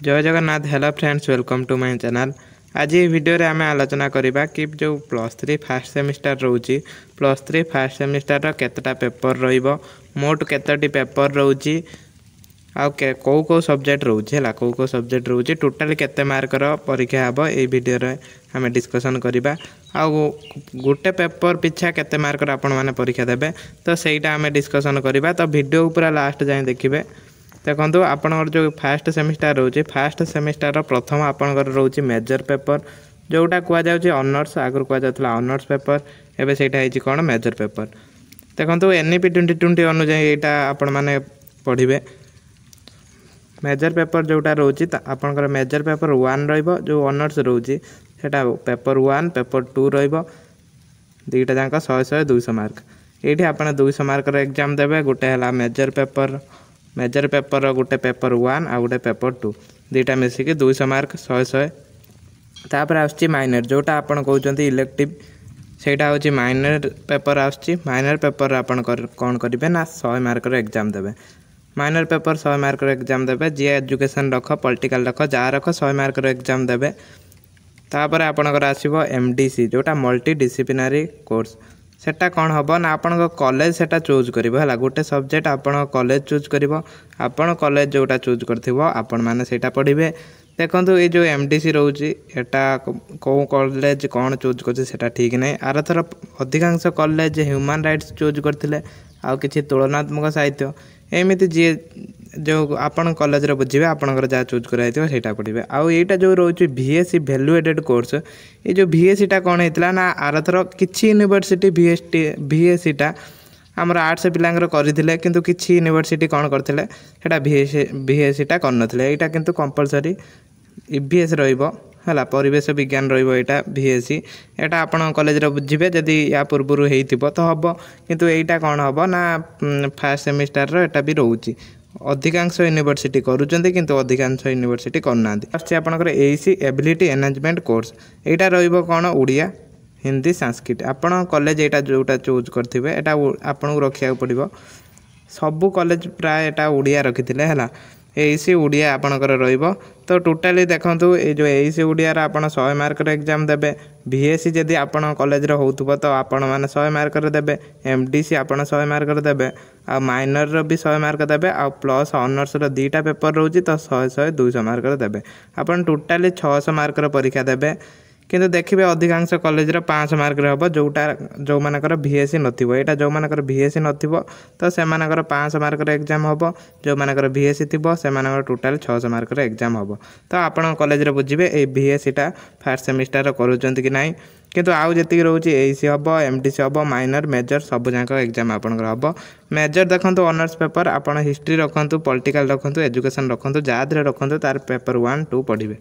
जय Jagannath. Hello friends, welcome to my channel. आज ये वीडियो रे आमे आलोचना करिबा कि जो +3 फर्स्ट सेमिस्टर रोची +3 फर्स्ट सेमिस्टर रो केतटा पेपर रहिबो, मोट केतटी पेपर रोची आ को सब्जेक्ट रोची हला को सब्जेक्ट रोची, टोटली केते मार्क रो परीक्षा हबो ए वीडियो रे हमें डिस्कशन करिबा। आ गोटे पेपर पिछा केते मार्क रो आपण माने परीक्षा देबे तो सेटा हमें डिस्कशन करिबा। तो वीडियो पूरा लास्ट जाए देखिबे। देखो आपनकर जो फास्ट सेमिस्टर रोचे फास्ट सेमिस्टर प्रथम आपनकर रोचे मेजर पेपर जोटा कुआ जाउची ऑनर्स, आगुर कुआ जाउतला ऑनर्स पेपर, एबे सेटा हिची कोन मेजर पेपर। देखो एनईपी 2020 अनुसार एटा आपण माने पढ़िबे। मेजर पेपर जोटा रोची आपनकर मेजर पेपर 1 रहइबो, जो ऑनर्स रोची सेटा पेपर 1 पेपर 2 रहइबो, दुईटा जांका 100 200 मार्क। एठी आपण 200 मार्क रो एग्जाम देबे। गोटे हला मेजर पेपर गोटे पेपर 1 आ गोटे पेपर 2, दुईटा मिसिक 200 मार्क 100। तापर आछि माइनर जोटा आपण कहउचंती इलेक्टिव, सेटा होची माइनर पेपर आछि। माइनर पेपर आपण कोन करिवे ना 100 मार्क रो एग्जाम देबे। माइनर पेपर 100 मार्क रो एग्जाम देबे। जे एजुकेशन रख, पॉलिटिकल रख, जा रख 100 मार्क रो एग्जाम देबे। तापर आपणकर आसीबो एमडीसी जोटा मल्टी डिसिप्लिनरी कोर्स। सेटा कौन हम ना आपण कॉलेज सेटा चूज करिवो हला। गोटे सब्जेक्ट आपण कॉलेज चूज करिवो, आपण कॉलेज जोटा चूज करथिवो आपण माने सेटा पढ़िबे। देखंतु ए जो एमडीसी रहउची एटा को कॉलेज कौन चूज करछि सेटा ठीक नै। आरथर अधिकांश कॉलेज ह्यूमन राइट्स चूज करथिले, आ किछि तुलनात्मक साहित्य एमिति जे जो आपण कॉलेज रे बुझिबे आपणकर जा चूज कराइथिबो सेटा पढ़िबे। आ एटा जो रहउची बीएससी वैल्यू एडेड कोर्स, ए जो बीएससी टा कोन हेतला ना आरथर किछि यूनिवर्सिटी बीएससी टा हमर आर्ट्स पिलांगर करिथिले, किंतु किछि यूनिवर्सिटी कोन करथिले सेटा बीएससी टा करनथिले। एटा किंतु कंपलसरी ईवीएस रहइबो हला, परिवेश विज्ञान रहइबो एटा बीएससी। एटा आपण कॉलेज रे बुझिबे, जदी या पूर्वरु हेइथिबो तो हबो, किंतु एटा कोन हबो ना फर्स्ट सेमिस्टर रो एटा भी रहउची। अधिकांश यूनिवर्सिटी करूचंती किंतु अधिकांश यूनिवर्सिटी करनांती। आछि आपनकर एसी एबिलिटी एनहांसमेंट कोर्स, एटा रहइबो कोन ओडिया, हिंदी, संस्कृत। आपण कॉलेज एटा जोटा चूज करथिबे एटा आपन रखिया पड़िबो। सबु कॉलेज प्राय एटा ओडिया रखिथिले हला। एसी ओडिया आपनकर रहइबो। तो टोटली देखंतु ए जो एसी ओडिया रा आपण 100 मार्क रे एग्जाम देबे। बीएससी जदी आपण कॉलेज रे होउतबो तो आपण माने 100 मार्क रे देबे। एमडीसी आपण 100 मार्क रे देबे, आ माइनर रो भी 100 मार्क देबे, आ प्लस ऑनर्स रो दुईटा पेपर रहउची तो 100 200 मार्क रे देबे। आपण टोटली 600 मार्क रो परीक्षा देबे। किंतु देखिबे अधिकांश कॉलेज रे 500 मार्क रे हबो, जो मानकर बीएससी नथिबो। एटा जो मानकर बीएससी नथिबो तो से मानकर 500 मार्क रे एग्जाम हबो, जो मानकर बीएससी थिबो से मानकर टोटल 600 मार्क रे एग्जाम हबो। तो आपण कॉलेज रे बुझिबे ए बीएससी टा फर्स्ट सेमिस्टर रे करूचंती कि नाही। किंतु आउ जति रहउची एसी हबो, एमडीसी हबो, माइनर मेजर सब जांका एग्जाम आपनकर हबो। मेजर देखंतु ऑनर्स पेपर आपण हिस्ट्री रखंतु, पॉलिटिकल रखंतु, एजुकेशन रखंतु, जादरे रखंतु, तार पेपर 1 2 पढ़िबे।